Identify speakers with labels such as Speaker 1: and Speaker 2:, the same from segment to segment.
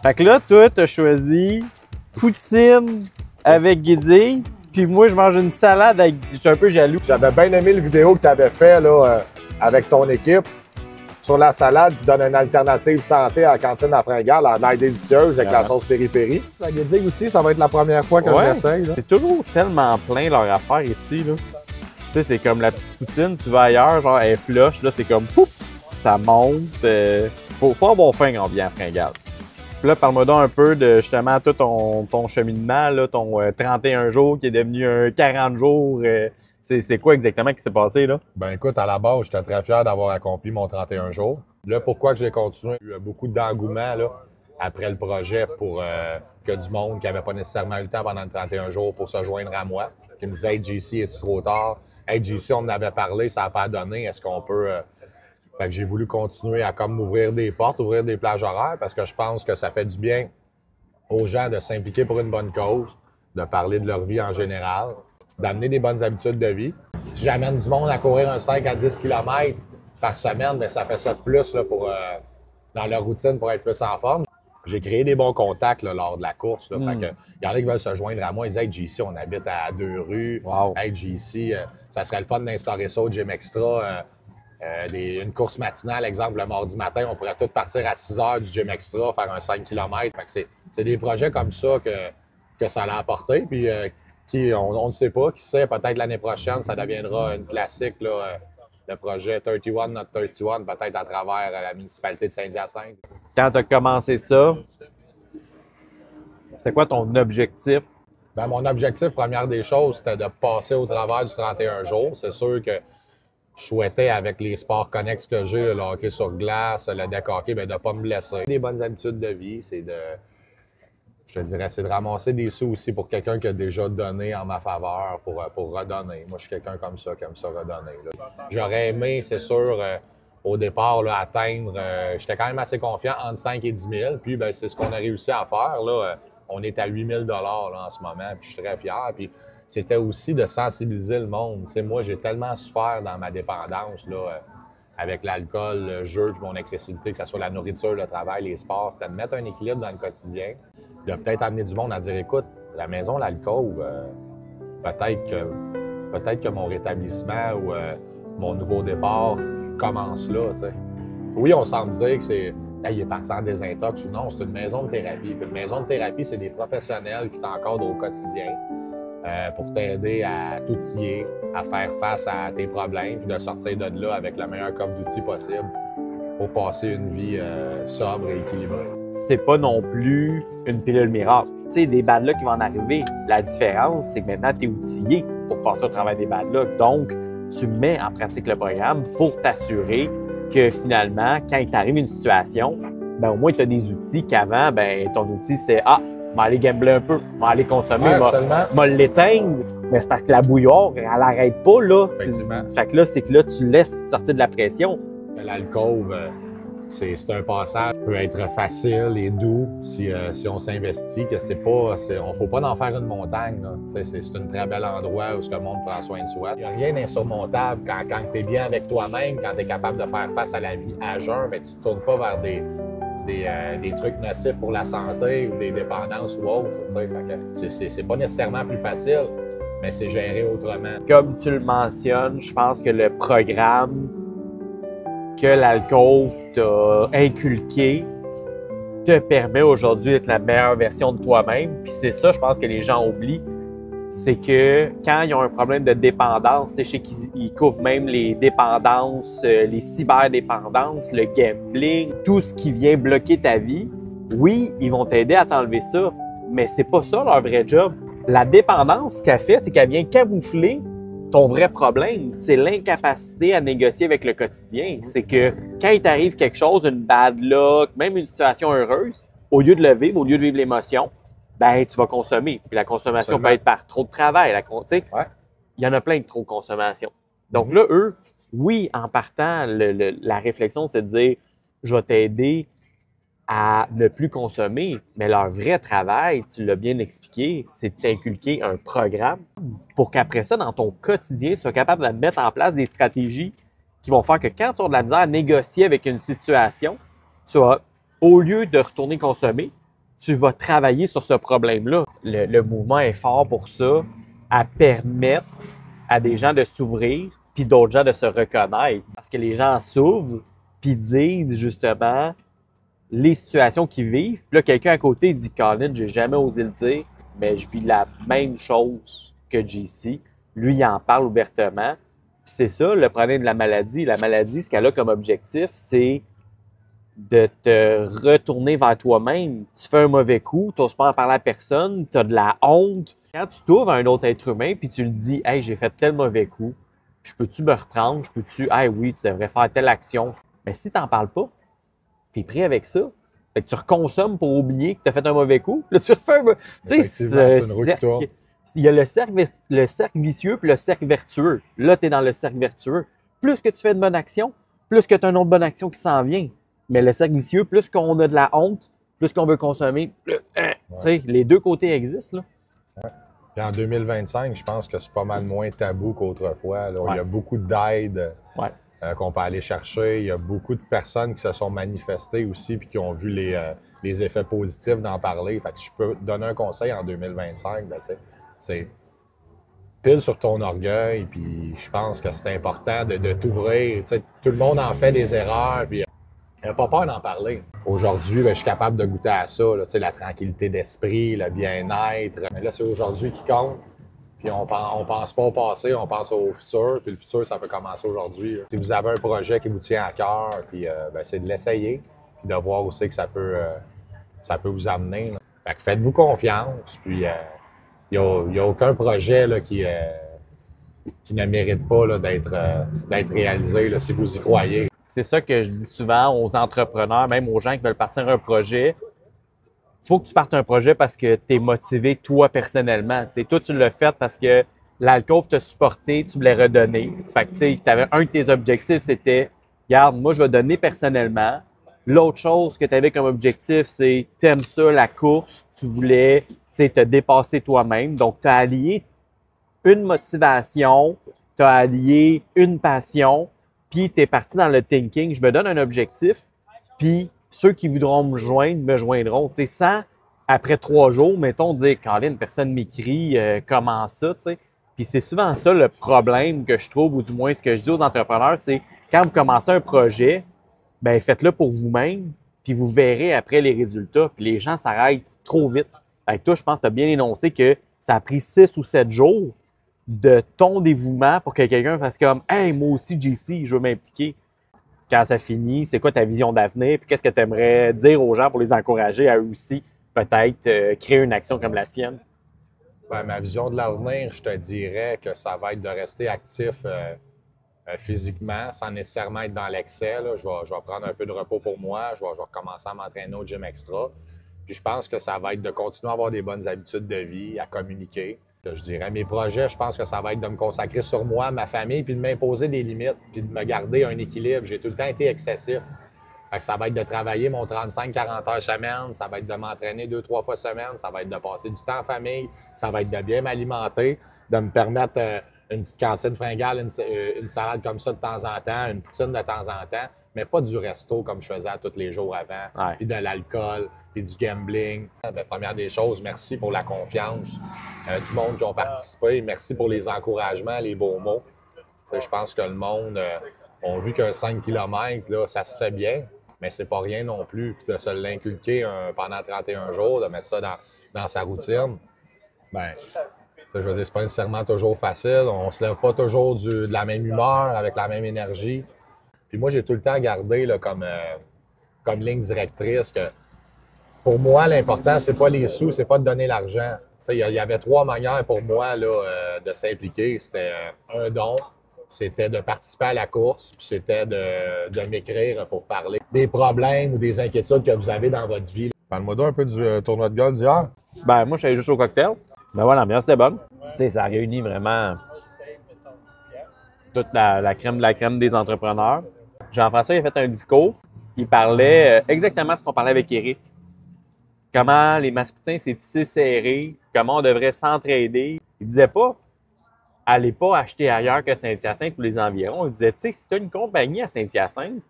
Speaker 1: Fait que là, toi, t'as choisi poutine avec guédille, puis moi, je mange une salade avec... Je suis un peu jaloux.
Speaker 2: J'avais bien aimé le vidéo que tu avais fait là, avec ton équipe sur la salade qui donne une alternative santé à la cantine à Fringale, en ail délicieuse avec la sauce péripérie. La guédille aussi, ça va être la première fois que je l'essaye.
Speaker 1: C'est toujours tellement plein leur affaire ici, là. Tu sais, c'est comme la petite poutine, tu vas ailleurs, genre elle flush, là, c'est comme pouf, ça monte. Faut avoir faim quand on vient à Fringale. Puis là, parle-moi donc un peu de justement tout ton cheminement, là, ton 31 jours qui est devenu un 40 jours. C'est quoi exactement qui s'est passé là?
Speaker 2: Ben écoute, à la base, j'étais très fier d'avoir accompli mon 31 jours. Là, pourquoi que j'ai continué? Il y a eu beaucoup d'engouement là, après le projet pour que du monde qui n'avait pas nécessairement eu le temps pendant le 31 jours pour se joindre à moi, qui me disait « Hey, JC, es-tu trop tard? Hey, JC, on en avait parlé, ça n'a pas donné, est-ce qu'on peut... Fait que j'ai voulu continuer à comme m'ouvrir des portes, ouvrir des plages horaires parce que je pense que ça fait du bien aux gens de s'impliquer pour une bonne cause, de parler de leur vie en général, d'amener des bonnes habitudes de vie. Si j'amène du monde à courir un 5 à 10 km par semaine, bien, ça fait ça de plus là, pour, dans leur routine pour être plus en forme. J'ai créé des bons contacts là, lors de la course. Là, fait que, il y en a qui veulent se joindre à moi. Ils disent « Hey, JC, on habite à 2 rues.
Speaker 1: Wow.
Speaker 2: Hey, JC, ça serait le fun d'instaurer ça au Gym Extra. Une course matinale, exemple, le mardi matin, on pourrait tous partir à 6 heures du Gym Extra, faire un 5 km. Fait que c'est des projets comme ça que ça a apporté. Puis on ne sait pas. Qui sait, peut-être l'année prochaine, ça deviendra une classique, là, le projet 31 Not 31, peut-être à travers la municipalité de Saint-Hyacinthe.
Speaker 1: Quand tu as commencé ça, c'était quoi ton objectif?
Speaker 2: Bien, mon objectif, première des choses, c'était de passer au travers du 31 jours. C'est sûr que je souhaitais, avec les sports connexes que j'ai, le hockey sur glace, le deck hockey, bien, de ne pas me blesser. Des bonnes habitudes de vie, c'est je te dirais, c'est de ramasser des sous aussi pour quelqu'un qui a déjà donné en ma faveur pour redonner. Moi, je suis quelqu'un comme ça, qui aime ça redonner. J'aurais aimé, c'est sûr, au départ, là, atteindre, j'étais quand même assez confiant, entre 5 et 10 000. Puis, ben, c'est ce qu'on a réussi à faire. Là. On est à 8 000 là, en ce moment, puis je suis très fier. Puis, c'était aussi de sensibiliser le monde. Tu sais, moi, j'ai tellement souffert dans ma dépendance là, avec l'alcool, le jeu, puis mon accessibilité, que ce soit la nourriture, le travail, les sports. C'était de mettre un équilibre dans le quotidien, de peut-être amener du monde à dire « Écoute, la maison, l'alcool, peut-être que mon rétablissement ou mon nouveau départ commence là. » tu sais. Oui, on semble dire que c'est hey, il est parti en désintox ou non, c'est une maison de thérapie. Puis une maison de thérapie, c'est des professionnels qui t'encadrent au quotidien pour t'aider à t'outiller, à faire face à tes problèmes, puis de sortir de là avec le meilleur coffre d'outils possible pour passer une vie sobre et équilibrée.
Speaker 1: C'est pas non plus une pilule miracle. Tu sais, des bad luck qui vont en arriver. La différence, c'est que maintenant, tu es outillé pour passer au travers des bad luck. Donc, tu mets en pratique le programme pour t'assurer que finalement, quand il t'arrive une situation, ben au moins tu as des outils qu'avant, ben ton outil c'était « Ah, m'en aller gambler un peu, m'en aller consommer, m'en l'éteindre. » Mais c'est parce que la bouilloire, elle n'arrête pas, là.
Speaker 2: Effectivement.
Speaker 1: Fait que là, c'est que là, tu laisses sortir de la pression.
Speaker 2: L'alcool, c'est un passage qui peut être facile et doux si on s'investit, que c'est pas, on ne faut pas en faire une montagne. C'est un très bel endroit où le monde prend soin de soi. Il n'y a rien d'insurmontable quand tu es bien avec toi-même, quand tu es capable de faire face à la vie à jeun, mais tu ne tournes pas vers des trucs nocifs pour la santé ou des dépendances ou autres. C'est pas nécessairement plus facile, mais c'est géré autrement.
Speaker 1: Comme tu le mentionnes, je pense que le programme que l'alcool t'a inculqué te permet aujourd'hui d'être la meilleure version de toi-même. Puis c'est ça, je pense que les gens oublient, c'est que quand ils ont un problème de dépendance, je sais qu'ils couvrent même les dépendances, les cyberdépendances, le gambling, tout ce qui vient bloquer ta vie. Oui, ils vont t'aider à t'enlever ça, mais c'est pas ça leur vrai job. La dépendance, ce qu'elle fait, c'est qu'elle vient camoufler ton vrai problème, c'est l'incapacité à négocier avec le quotidien. C'est que quand il t'arrive quelque chose, une bad luck, même une situation heureuse, au lieu de le vivre, au lieu de vivre l'émotion, ben tu vas consommer. Puis la consommation peut être par trop de travail. Il y en a plein de trop de consommation. Donc là, eux, oui, en partant, la réflexion, c'est de dire « je vais t'aider à ne plus consommer », mais leur vrai travail, tu l'as bien expliqué, c'est de t'inculquer un programme pour qu'après ça, dans ton quotidien, tu sois capable de mettre en place des stratégies qui vont faire que quand tu as de la misère à négocier avec une situation, tu vas, au lieu de retourner consommer, tu vas travailler sur ce problème-là. Le mouvement est fort pour ça, à permettre à des gens de s'ouvrir, puis d'autres gens de se reconnaître. Parce que les gens s'ouvrent, puis disent justement les situations qu'ils vivent. Puis là, quelqu'un à côté dit « Colin, j'ai jamais osé le dire, mais je vis la même chose que JC. » Lui, il en parle ouvertement. Puis c'est ça, le problème de la maladie. La maladie, ce qu'elle a comme objectif, c'est de te retourner vers toi-même. Tu fais un mauvais coup, tu n'oses pas en parler à personne, tu as de la honte. Quand tu t'ouvres à un autre être humain, puis tu le dis « Hey, j'ai fait tel mauvais coup, je peux-tu me reprendre? Je peux-tu... Hey, oui, tu devrais faire telle action. » Mais si tu n'en parles pas, tu es pris avec ça. Fait que tu reconsommes pour oublier que tu as fait un mauvais coup. Là, tu refais un... Tu sais,
Speaker 2: c'est une roue qui tourne.
Speaker 1: Il y a le cercle vicieux puis le cercle vertueux. Là, tu es dans le cercle vertueux. Plus que tu fais de bonnes actions, plus que tu as une autre bonne action qui s'en vient. Mais le cercle vicieux, plus qu'on a de la honte, plus qu'on veut consommer, tu sais, les deux côtés existent, là.
Speaker 2: Ouais. Puis en 2025, je pense que c'est pas mal moins tabou qu'autrefois.
Speaker 1: Ouais.
Speaker 2: Il y a beaucoup d'aide
Speaker 1: Ouais.
Speaker 2: qu'on peut aller chercher. Il y a beaucoup de personnes qui se sont manifestées aussi puis qui ont vu les effets positifs d'en parler. Fait que si je peux te donner un conseil en 2025, ben c'est pile sur ton orgueil. Puis je pense que c'est important de t'ouvrir. Tu sais, tout le monde en fait des erreurs. Puis n'a pas peur d'en parler. Aujourd'hui, ben, je suis capable de goûter à ça, là, la tranquillité d'esprit, le bien-être. Mais là, c'est aujourd'hui qui compte. Puis on pense pas au passé, on pense au futur. Puis le futur, ça peut commencer aujourd'hui, là. Si vous avez un projet qui vous tient à cœur, puis ben, c'est de l'essayer, puis de voir aussi que ça peut vous amener, là. Fait que faites-vous confiance. Puis il y a aucun projet là, qui ne mérite pas là, d'être réalisé là, si vous y croyez.
Speaker 1: C'est ça que je dis souvent aux entrepreneurs, même aux gens qui veulent partir un projet. Il faut que tu partes un projet parce que tu es motivé, toi, personnellement. T'sais, toi, tu l'as fait parce que l'alcool t'a supporté, tu voulais redonner. Fait que tu avais un de tes objectifs, c'était « Regarde, moi, je vais donner personnellement. » L'autre chose que tu avais comme objectif, c'est « T'aimes ça, la course, tu voulais te dépasser toi-même. » Donc, tu as allié une motivation, tu as allié une passion, puis tu es parti dans le thinking, je me donne un objectif, puis ceux qui voudront me joindre me joindront. Tu sais, sans, après 3 jours, mettons, dire « Colin, personne m'écrit, comment ça? » Tu sais. Puis c'est souvent ça le problème que je trouve, ou du moins ce que je dis aux entrepreneurs, c'est quand vous commencez un projet, ben faites-le pour vous-même, puis vous verrez après les résultats. Puis les gens s'arrêtent trop vite. Avec toi, je pense que tu as bien énoncé que ça a pris 6 ou 7 jours de ton dévouement pour que quelqu'un fasse comme « Hey, moi aussi, JC, je veux m'impliquer. » Quand ça finit, c'est quoi ta vision d'avenir? Puis qu'est-ce que tu aimerais dire aux gens pour les encourager à eux aussi, peut-être, créer une action comme la tienne?
Speaker 2: Ben, ma vision de l'avenir, je te dirais que ça va être de rester actif physiquement, sans nécessairement être dans l'excès. Là. Je vais prendre un peu de repos pour moi. Je vais recommencer à m'entraîner au gym extra. Puis je pense que ça va être de continuer à avoir des bonnes habitudes de vie, à communiquer. Je dirais, mes projets, je pense que ça va être de me consacrer sur moi, ma famille, puis de m'imposer des limites, puis de me garder un équilibre. J'ai tout le temps été excessif. Fait que ça va être de travailler mon 35-40 heures semaine, ça va être de m'entraîner 2-3 fois semaine, ça va être de passer du temps en famille, ça va être de bien m'alimenter, de me permettre une petite cantine fringale, une salade comme ça de temps en temps, une poutine de temps en temps, mais pas du resto comme je faisais tous les jours avant, puis de l'alcool, puis du gambling. La première des choses, merci pour la confiance du monde qui ont participé, merci pour les encouragements, les beaux mots. Je pense que le monde a vu qu'un 5 km, là, ça se fait bien. Mais c'est pas rien non plus. Puis de se l'inculquer pendant 31 jours, de mettre ça dans sa routine, ben, je veux dire, c'est pas nécessairement toujours facile. On se lève pas toujours de la même humeur, avec la même énergie. Puis moi, j'ai tout le temps gardé là, comme ligne directrice que pour moi, l'important, c'est pas les sous, c'est pas de donner l'argent. Il y avait 3 manières pour moi là, de s'impliquer. C'était un don, c'était de participer à la course, puis c'était de m'écrire pour parler des problèmes ou des inquiétudes que vous avez dans votre vie. Parle-moi donc un peu du tournoi de golf d'hier.
Speaker 1: Ben moi, je suis allé juste au cocktail. Ben voilà, l'ambiance était bonne. Tu sais, ça réunit vraiment toute la crème de la crème des entrepreneurs. Jean-François, il a fait un discours. Il parlait exactement ce qu'on parlait avec Éric. Comment les mascoutins, c'est tissé serré, comment on devrait s'entraider. Il disait pas « Allez pas acheter ailleurs que Saint-Hyacinthe ou les environs ». Il disait « Tu sais, si tu as une compagnie à Saint-Hyacinthe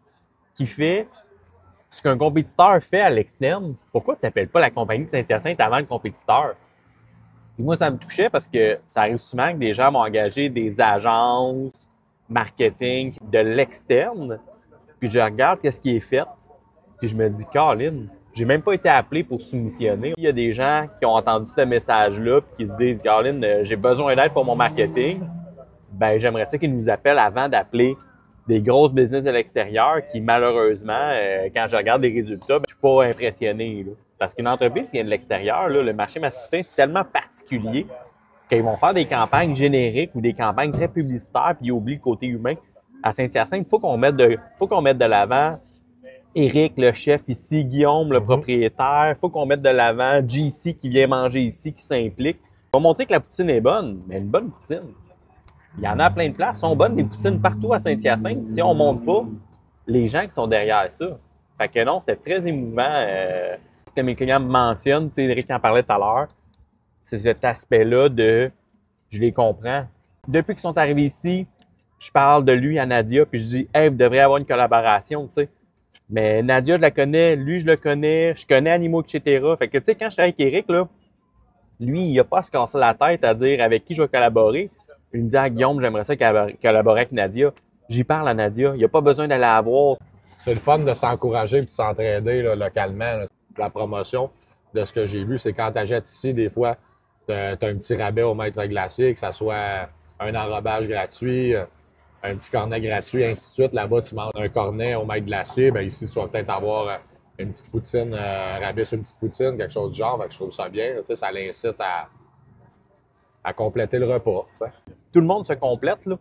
Speaker 1: qui fait ce qu'un compétiteur fait à l'externe, pourquoi tu n'appelles pas la compagnie de Saint-Hyacinthe avant le compétiteur? Puis moi, ça me touchait parce que ça arrive souvent que des gens m'ont engagé des agences marketing de l'externe, puis je regarde qu'est-ce qui est fait, puis je me dis, Colin, j'ai même pas été appelé pour soumissionner. Il y a des gens qui ont entendu ce message-là, puis qui se disent, Colin, j'ai besoin d'aide pour mon marketing. Ben, j'aimerais ça qu'ils nous appellent avant d'appeler des grosses business de l'extérieur qui, malheureusement, quand je regarde les résultats, ben, je suis pas impressionné. Là. Parce qu'une entreprise qui vient de l'extérieur, là, le marché masculin, c'est tellement particulier qu'ils vont faire des campagnes génériques ou des campagnes très publicitaires puis ils oublient le côté humain. À Saint-Hyacinthe, il faut qu'on mette de l'avant Éric, le chef ici, Guillaume, le propriétaire. Il faut qu'on mette de l'avant JC qui vient manger ici, qui s'implique. On va montrer que la poutine est bonne, mais une bonne poutine. Il y en a à plein de places. Sont bonnes des poutines partout à Saint-Hyacinthe. Si on ne montre pas les gens qui sont derrière ça. Fait que non, c'est très émouvant. Ce que mes clients me mentionnent, tu sais, Éric en parlait tout à l'heure, c'est cet aspect-là de je les comprends. Depuis qu'ils sont arrivés ici, je parle de lui à Nadia, puis je dis hey, vous devriez avoir une collaboration, tu sais. Mais Nadia, je la connais, lui, je le connais, je connais Animaux, etc. Fait que tu sais, quand je suis avec Éric, là, lui, il n'a pas à se casser la tête à dire avec qui je vais collaborer. Il me dit ah, Guillaume, j'aimerais ça collaborer avec Nadia. J'y parle à Nadia. Il n'y a pas besoin d'aller la voir.
Speaker 2: C'est le fun de s'encourager et de s'entraider là, localement. Là. La promotion, de ce que j'ai vu, c'est quand tu achètes ici, des fois, tu as un petit rabais au maître glacé, que ce soit un enrobage gratuit, un petit cornet gratuit, ainsi de suite. Là-bas, tu manges un cornet au maître glacé. Bien, ici, tu vas peut-être avoir une petite poutine, rabais sur une petite poutine, quelque chose du genre. Fait que je trouve ça bien. Là, ça l'incite à compléter le repas. T'sais.
Speaker 1: Tout le monde se complète, là.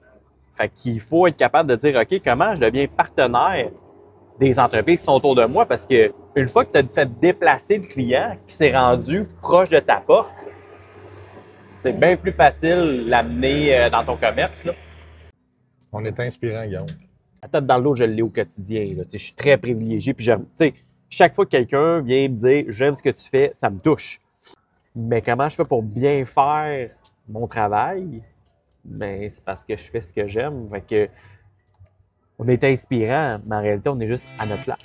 Speaker 1: Fait qu'il faut être capable de dire, OK, comment je deviens partenaire des entreprises qui sont autour de moi? Parce que une fois que tu as fait déplacer le client qui s'est rendu proche de ta porte, c'est bien plus facile de l'amener dans ton commerce, là.
Speaker 2: On est inspirant, Guillaume.
Speaker 1: La tête dans l'eau, je l'ai au quotidien. Là. Je suis très privilégié. Puis chaque fois que quelqu'un vient me dire « J'aime ce que tu fais », ça me touche. Mais comment je fais pour bien faire mon travail? Ben, c'est parce que je fais ce que j'aime. Fait que on est inspirant, mais en réalité, on est juste à notre place.